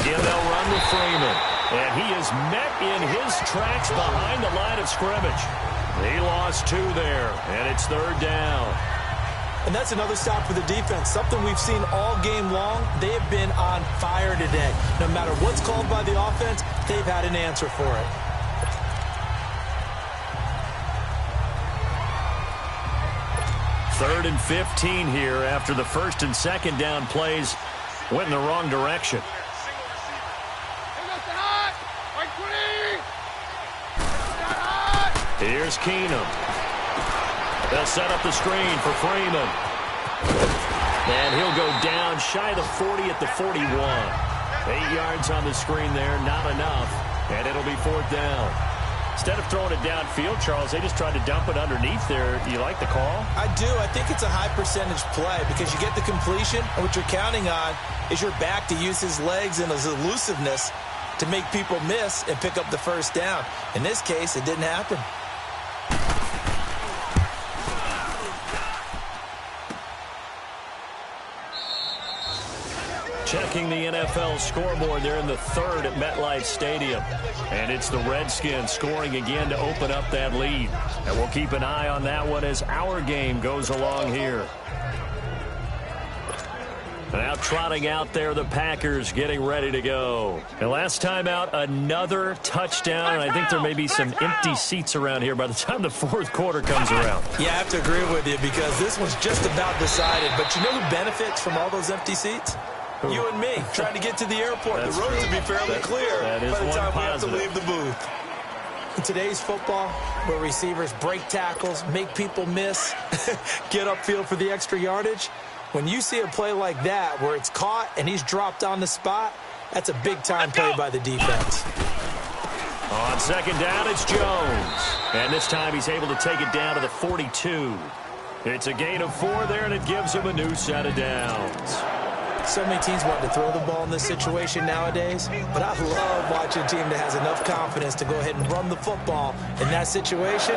Again, they'll run with Freeman. And he is met in his tracks behind the line of scrimmage. He lost 2 there, and it's 3rd down. And that's another stop for the defense, something we've seen all game long. They have been on fire today. No matter what's called by the offense, they've had an answer for it. Third and 15 here after the 1st and 2nd down plays went in the wrong direction. Here's Keenum. They'll set up the screen for Freeman. And he'll go down shy of the 40 at the 41. 8 yards on the screen there, not enough. And it'll be 4th down. Instead of throwing it downfield, Charles, they just tried to dump it underneath there. You like the call? I do. I think it's a high percentage play because you get the completion, and what you're counting on is your back to use his legs and his elusiveness to make people miss and pick up the first down. In this case, it didn't happen. Checking the NFL scoreboard, they're in the third at MetLife Stadium. And it's the Redskins scoring again to open up that lead. And we'll keep an eye on that one as our game goes along here. Now trotting out there, the Packers getting ready to go. And last time out, another touchdown. And I think there may be some empty seats around here by the time the fourth quarter comes around. Yeah, I have to agree with you because this one's just about decided. But you know who benefits from all those empty seats? You and me, trying to get to the airport. The roads will be fairly clear by the time we have to leave the booth. In today's football, where receivers break tackles, make people miss, get upfield for the extra yardage, when you see a play like that where it's caught and he's dropped on the spot, that's a big-time play by the defense. On second down, it's Jones. And this time he's able to take it down to the 42. It's a gain of 4 there, and it gives him a new set of downs. So many teams want to throw the ball in this situation nowadays, but I love watching a team that has enough confidence to go ahead and run the football. In that situation,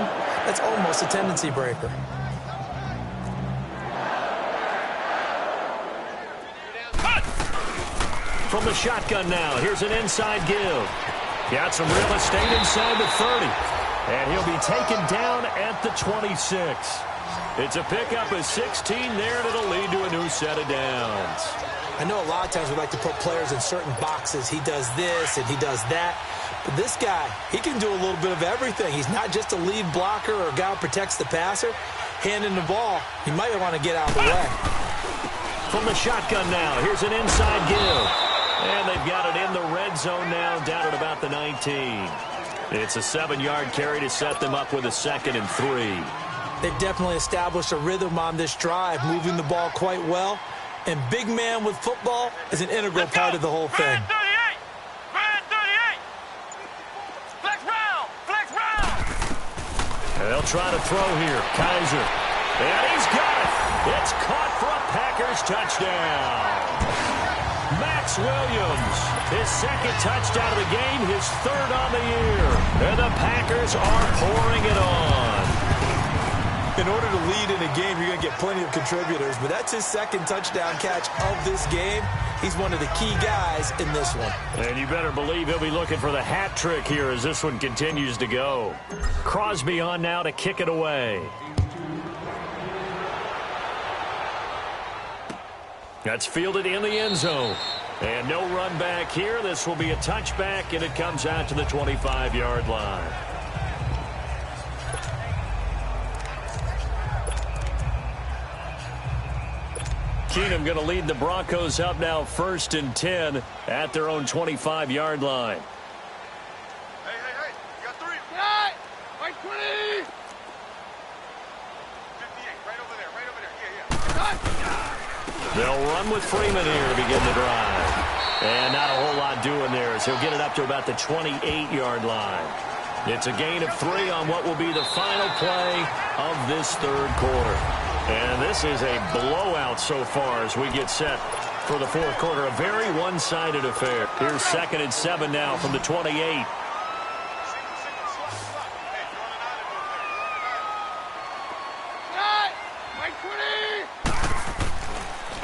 that's almost a tendency breaker. From the shotgun now, here's an inside give. Got some real estate inside the 30. And he'll be taken down at the 26. It's a pickup of 16 there, and it'll lead to a new set of downs. I know a lot of times we like to put players in certain boxes. He does this and he does that. But this guy, he can do a little bit of everything. He's not just a lead blocker or a guy who protects the passer. Handing the ball, he might want to get out of the way. From the shotgun now, here's an inside give. And they've got it in the red zone now, down at about the 19. It's a 7-yard carry to set them up with a 2nd and 3. They've definitely established a rhythm on this drive, moving the ball quite well. And big man with football is an integral part of the whole thing. Man 38! Man 38! Flex round! Flex round! And they'll try to throw here. Kaiser. And he's got it. It's caught for a Packers touchdown. Max Williams, his 2nd touchdown of the game, his 3rd on the year. And the Packers are pouring it on. In order to lead in a game, you're going to get plenty of contributors, but that's his 2nd touchdown catch of this game. He's one of the key guys in this one. And you better believe he'll be looking for the hat trick here as this one continues to go. Crosby on now to kick it away. That's fielded in the end zone. And no run back here. This will be a touchback, and it comes out to the 25-yard line. Keenum going to lead the Broncos up now 1st and 10 at their own 25-yard line. Hey, you got 3. Right! Right 20! 58, right over there, yeah. They'll run with Freeman here to begin the drive. And not a whole lot doing there as he'll get it up to about the 28-yard line. It's a gain of 3 on what will be the final play of this 3rd quarter. And this is a blowout so far as we get set for the 4th quarter. A very one-sided affair. Here's 2nd and 7 now from the 28.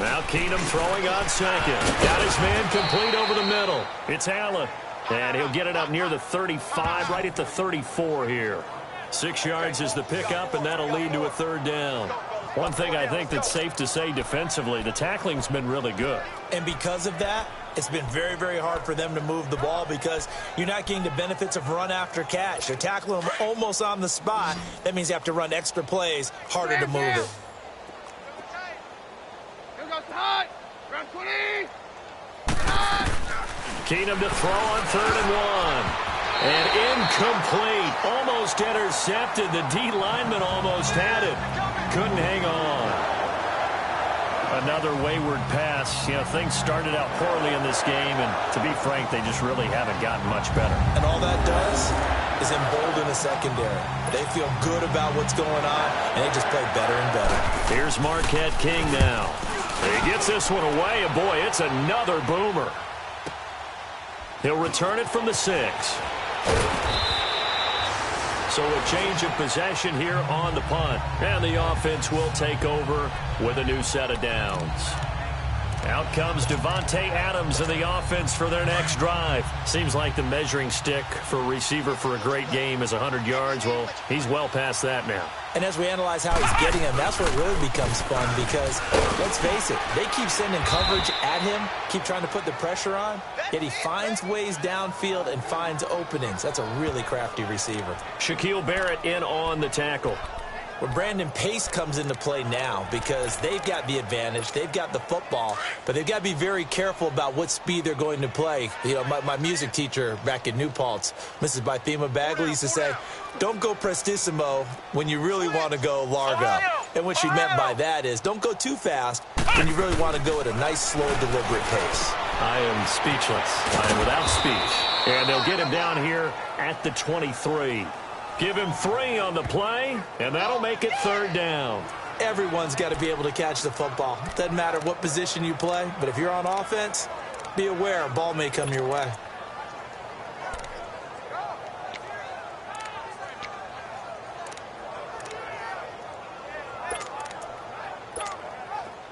Now Keenum throwing on 2nd. Got his man complete over the middle. It's Allen. And he'll get it up near the 35, right at the 34 here. 6 yards is the pickup, and that'll lead to a 3rd down. One thing I think that's safe to say defensively, the tackling's been really good. And because of that, it's been very, very hard for them to move the ball because you're not getting the benefits of run after catch. You're tackling them almost on the spot. That means you have to run extra plays, harder to move it. Keenum to throw on 3rd and 1. And incomplete. Almost intercepted. The D lineman almost had it. Couldn't hang on. Another wayward pass. You know, things started out poorly in this game, and to be frank, they just really haven't gotten much better. And all that does is embolden the secondary. They feel good about what's going on, and they just play better and better. Here's Marquette King now. He gets this one away, and boy, it's another boomer. He'll return it from the 6. So a change of possession here on the punt. And the offense will take over with a new set of downs. Out comes Devontae Adams in the offense for their next drive. Seems like the measuring stick for a receiver for a great game is 100 yards. Well, he's well past that now. And as we analyze how he's getting them, that's where it really becomes fun because, let's face it, they keep sending coverage at him, keep trying to put the pressure on, yet he finds ways downfield and finds openings. That's a really crafty receiver. Shaquille Barrett in on the tackle. Well, Brandon, pace comes into play now because they've got the advantage. They've got the football, but they've got to be very careful about what speed they're going to play. You know, my music teacher back in New Paltz, Mrs. Bythema Bagley, used to say, don't go prestissimo when you really want to go largo. And what she meant by that is don't go too fast when you really want to go at a nice, slow, deliberate pace. I am speechless. I am without speech. And they'll get him down here at the 23. Give him 3 on the play, and that'll make it 3rd down. Everyone's got to be able to catch the football. Doesn't matter what position you play, but if you're on offense, be aware a ball may come your way.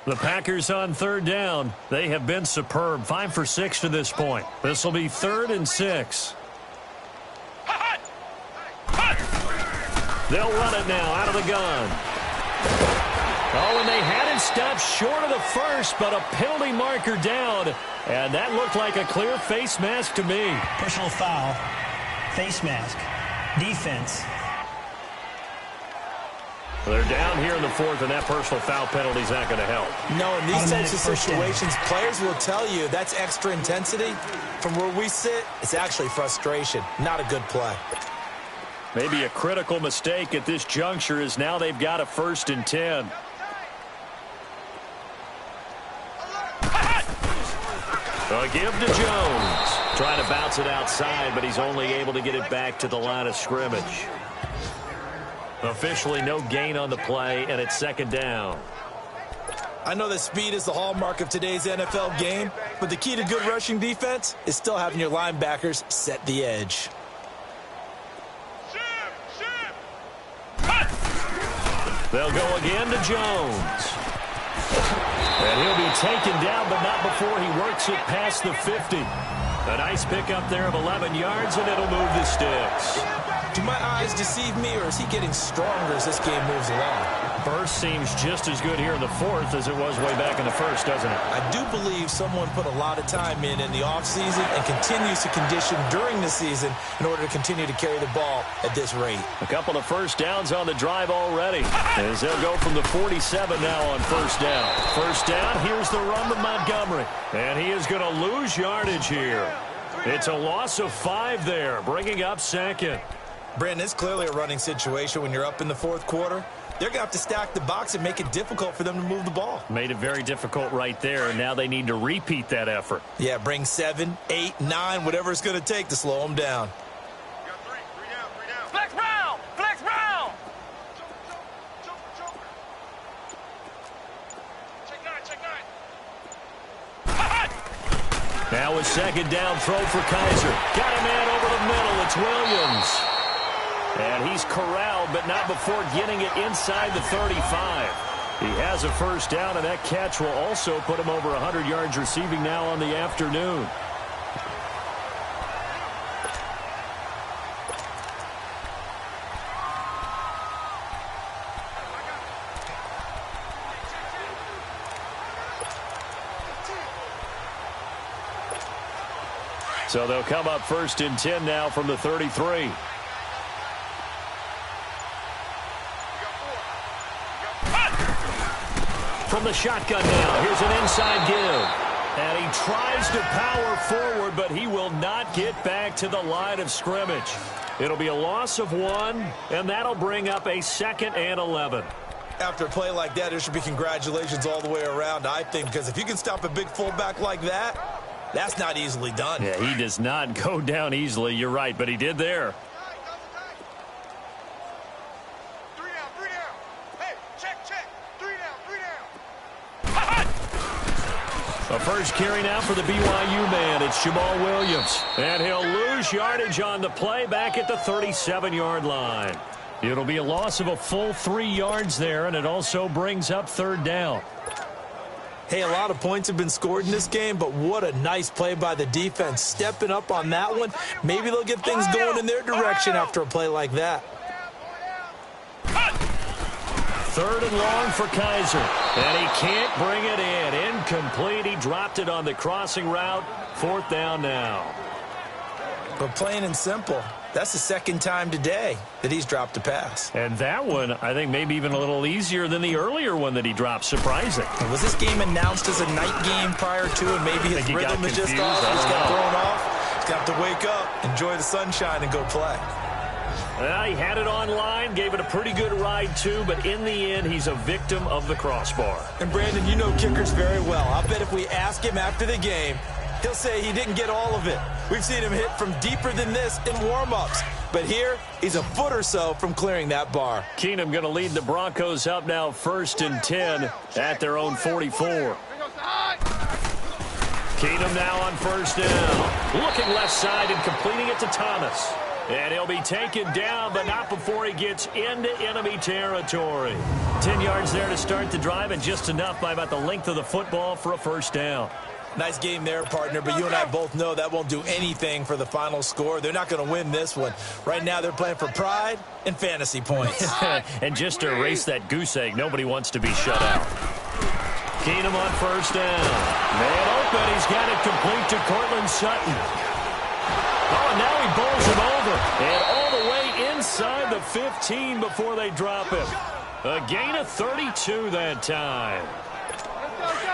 The Packers on 3rd down. They have been superb. 5 for 6 to this point. This will be 3rd and 6. They'll run it now out of the gun. Oh, and they had it stopped short of the first, but a penalty marker down. And that looked like a clear face mask to me. Personal foul, face mask, defense. They're down here in the 4th, and that personal foul penalty is not going to help. No, in these types of Automatic situations, players will tell you that's extra intensity. From where we sit, it's actually frustration, not a good play. Maybe a critical mistake at this juncture is now they've got a 1st and 10. A give to Jones. Trying to bounce it outside, but he's only able to get it back to the line of scrimmage. Officially no gain on the play, and it's 2nd down. I know that speed is the hallmark of today's NFL game, but the key to good rushing defense is still having your linebackers set the edge. They'll go again to Jones. And he'll be taken down, but not before he works it past the 50. A nice pickup there of 11 yards, and it'll move the sticks. Do my eyes deceive me, or is he getting stronger as this game moves along? Burst seems just as good here in the 4th as it was way back in the 1st, doesn't it? I do believe someone put a lot of time in the offseason and continues to condition during the season in order to continue to carry the ball at this rate. A couple of 1st downs on the drive already, as they'll go from the 47 now on 1st down. 1st down, here's the run to Montgomery, and he is going to lose yardage here. It's a loss of 5 there, bringing up 2nd. Brandon, it's clearly a running situation when you're up in the 4th quarter. They're going to have to stack the box and make it difficult for them to move the ball. Made it very difficult right there, and now they need to repeat that effort. Yeah, bring 7, 8, 9, whatever it's going to take to slow them down. Three down. Flex round! Flex round! Check nine. Now a 2nd down throw for Kaiser. Got a man over the middle. It's Williams. And he's corralled, but not before getting it inside the 35. He has a 1st down, and that catch will also put him over 100 yards receiving now on the afternoon. So they'll come up 1st and 10 now from the 33. From the shotgun now, here's an inside give. And he tries to power forward, but he will not get back to the line of scrimmage. It'll be a loss of 1, and that'll bring up a 2nd and 11. After a play like that, there should be congratulations all the way around, I think, because if you can stop a big fullback like that, that's not easily done. Yeah, he does not go down easily. You're right, but he did there. Three down. Hey, check. 3 down. A 1st carry now for the BYU man. It's Jamal Williams. And he'll lose yardage on the play back at the 37-yard line. It'll be a loss of a full 3 yards there, and it also brings up 3rd down. Hey, a lot of points have been scored in this game, but what a nice play by the defense. Stepping up on that one. Maybe they'll get things going in their direction after a play like that. 3rd and long for Kaiser. And he can't bring it in. Incomplete. He dropped it on the crossing route. 4th down now. But plain and simple, that's the 2nd time today that he's dropped a pass. And that one, I think, maybe even a little easier than the earlier one that he dropped. Surprising. Was this game announced as a night game prior to, and maybe his rhythm is just off? He just got thrown off. He's got to wake up, enjoy the sunshine, and go play. Well, he had it online, gave it a pretty good ride, too, but in the end, he's a victim of the crossbar. And, Brandon, you know kickers very well. I bet if we ask him after the game, he'll say he didn't get all of it. We've seen him hit from deeper than this in warm-ups. But here, he's a foot or so from clearing that bar. Keenum going to lead the Broncos up now 1st and 10 at their own 44. Keenum now on 1st down. Looking left side and completing it to Thomas. And he'll be taken down, but not before he gets into enemy territory. 10 yards there to start the drive, and just enough by about the length of the football for a 1st down. Nice game there, partner, but you and I both know that won't do anything for the final score. They're not going to win this one. Right now, they're playing for pride and fantasy points. And just to erase that goose egg, nobody wants to be shut out. Keenum on 1st down. Man open, he's got it complete to Cortland Sutton. Oh, and now he bowls him over. And all the way inside the 15 before they drop him. A gain of 32 that time.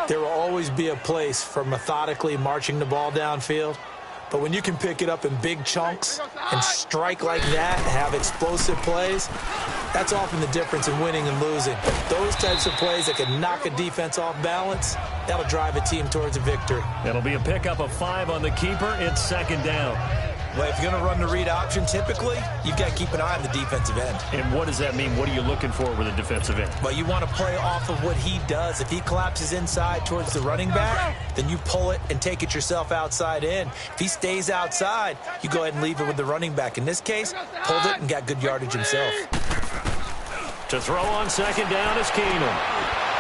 There will always be a place for methodically marching the ball downfield. But when you can pick it up in big chunks and strike like that, have explosive plays, that's often the difference in winning and losing. Those types of plays that can knock a defense off balance, that'll drive a team towards a victory. It'll be a pickup of 5 on the keeper. It's 2nd down. Well, if you're going to run the read option, typically, you've got to keep an eye on the defensive end. And what does that mean? What are you looking for with a defensive end? Well, you want to play off of what he does. If he collapses inside towards the running back, then you pull it and take it yourself outside in. If he stays outside, you go ahead and leave it with the running back. In this case, pulled it and got good yardage himself. To throw on 2nd down is Keenum.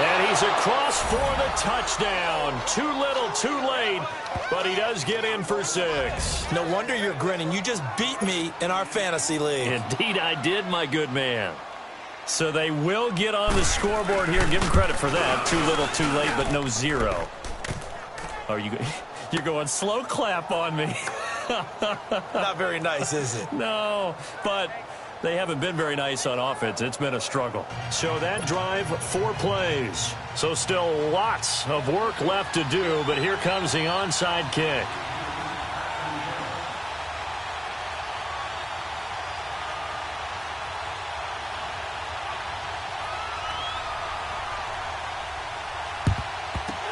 And he's across for the touchdown. Too little, too late, but he does get in for 6. No wonder you're grinning. You just beat me in our fantasy league. Indeed I did, my good man. So they will get on the scoreboard here. Give them credit for that. Too little, too late, but no 0. Are you're going slow clap on me. Not very nice, is it? No, but they haven't been very nice on offense. It's been a struggle. So that drive, 4 plays. So still lots of work left to do, but here comes the onside kick.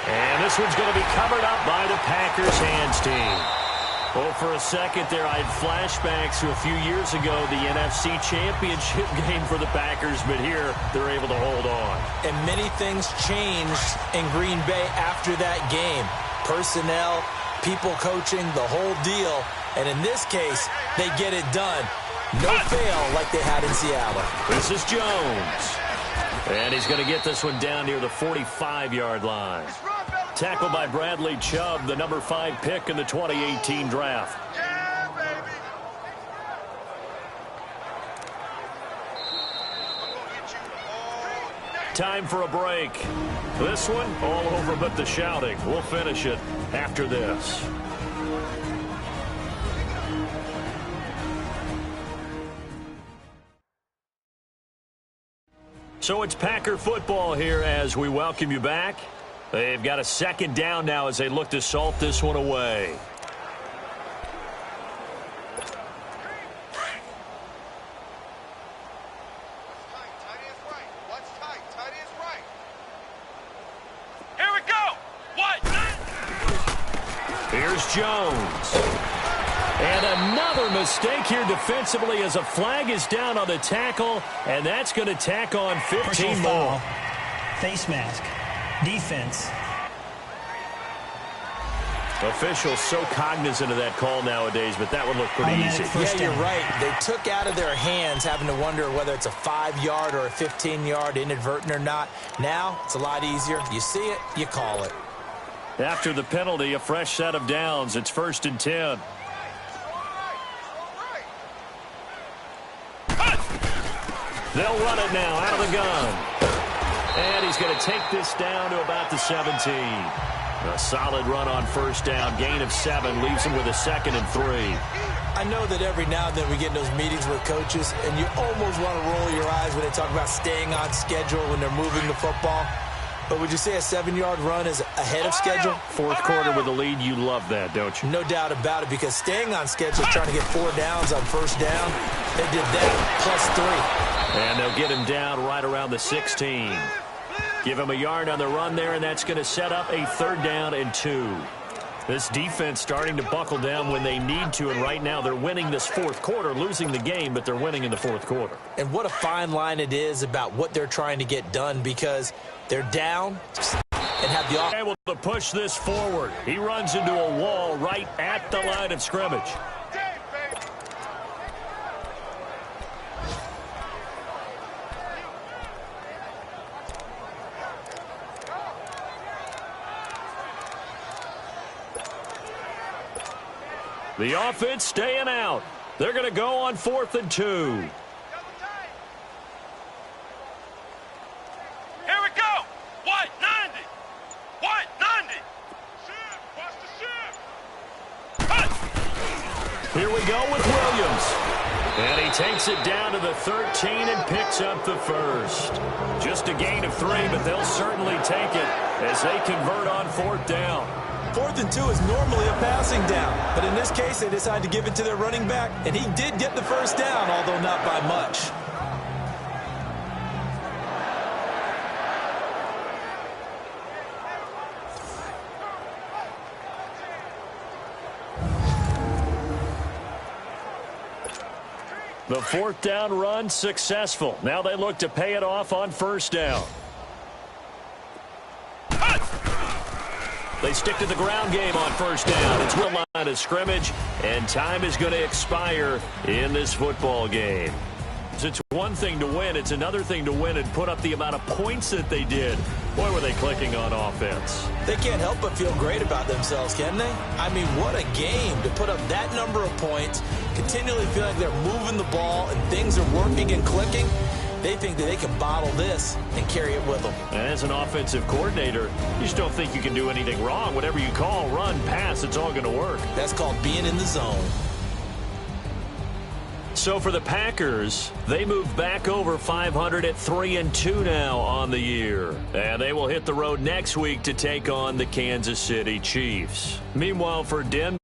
And this one's going to be covered up by the Packers hands team. Well, for a second there, I had flashbacks to a few years ago, the NFC Championship game for the Packers, but here they're able to hold on. And many things changed in Green Bay after that game. Personnel, people coaching, the whole deal. And in this case, they get it done. No fail like they had in Seattle. This is Jones. And he's going to get this one down near the 45-yard line. Tackled by Bradley Chubb, the number 5 pick in the 2018 draft. Time for a break. This one, all over but the shouting. We'll finish it after this. So it's Packer football here as we welcome you back. They've got a 2nd down now as they look to salt this one away. Here we go. What? Here's Jones. And another mistake here defensively as a flag is down on the tackle, and that's going to tack on 15 more. Face mask. Defense. Officials so cognizant of that call nowadays, but that would look pretty easy. Yeah, you're right. They took out of their hands having to wonder whether it's a 5-yard or a 15-yard, inadvertent or not. Now, it's a lot easier. You see it, you call it. After the penalty, a fresh set of downs. It's 1st and 10. They'll run it now out of the gun. And he's going to take this down to about the 17. A solid run on 1st down. Gain of 7 leaves him with a 2nd and 3. I know that every now and then we get in those meetings with coaches, and you almost want to roll your eyes when they talk about staying on schedule when they're moving the football. But would you say a 7-yard run is ahead of schedule? 4th quarter with a lead, you love that, don't you? No doubt about it, because staying on schedule is trying to get 4 downs on 1st down. They did that, plus 3. And they'll get him down right around the 16. Give him a yard on the run there, and that's going to set up a 3rd down and 2. This defense starting to buckle down when they need to, and right now they're winning this 4th quarter, losing the game, but they're winning in the 4th quarter. And what a fine line it is about what they're trying to get done, because they're down and have the able to push this forward. He runs into a wall right at the line of scrimmage. The offense staying out. They're going to go on 4th and 2. Here we go. White, 90. White, 90. Shift. Watch the shift. Here we go with Williams. And he takes it down to the 13 and picks up the 1st. Just a gain of 3, but they'll certainly take it as they convert on 4th down. 4th and 2 is normally a passing down, but in this case, they decided to give it to their running back, and he did get the 1st down, although not by much. The 4th down run successful. Now they look to pay it off on 1st down. They stick to the ground game on 1st down. It's one line of scrimmage, and time is going to expire in this football game. It's one thing to win. It's another thing to win and put up the amount of points that they did. Boy, were they clicking on offense. They can't help but feel great about themselves, can they? I mean, what a game to put up that number of points, continually feel like they're moving the ball and things are working and clicking. They think that they can bottle this and carry it with them. And as an offensive coordinator, you just don't think you can do anything wrong. Whatever you call, run, pass, it's all going to work. That's called being in the zone. So for the Packers, they move back over 500 at 3-2 now on the year. And they will hit the road next week to take on the Kansas City Chiefs. Meanwhile, for Denver,